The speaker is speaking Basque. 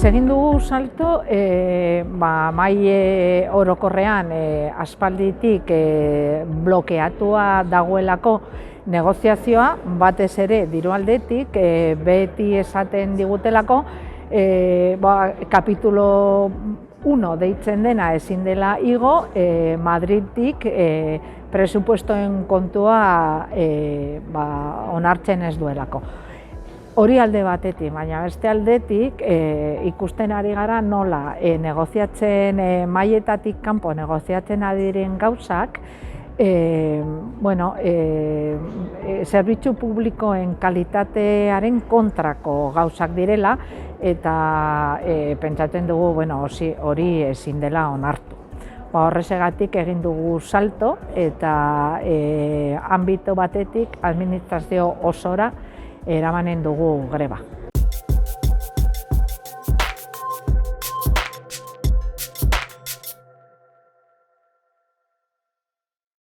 Egin dugu salto, mahai orokorrean aspalditik blokeatua dagoelako negoziazioa, batez ere diru aldetik, beti esaten digutelako, kapitulo 1 deitzen dena ezin dela igo, Madridtik presupuestoen kontua onartzen ez duelako. Hori alde batetik, baina beste aldetik ikusten ari gara nola negoziatzen, mahaietatik kanpo negoziatzen adiren gauzak, zerbitzu publikoen kalitatearen kontrako gauzak direla, eta pentsatzen dugu hori ezin dela onartu. Horrexegatik egin dugu salto eta anbito batetik administrazio osora eramanen dugu greba.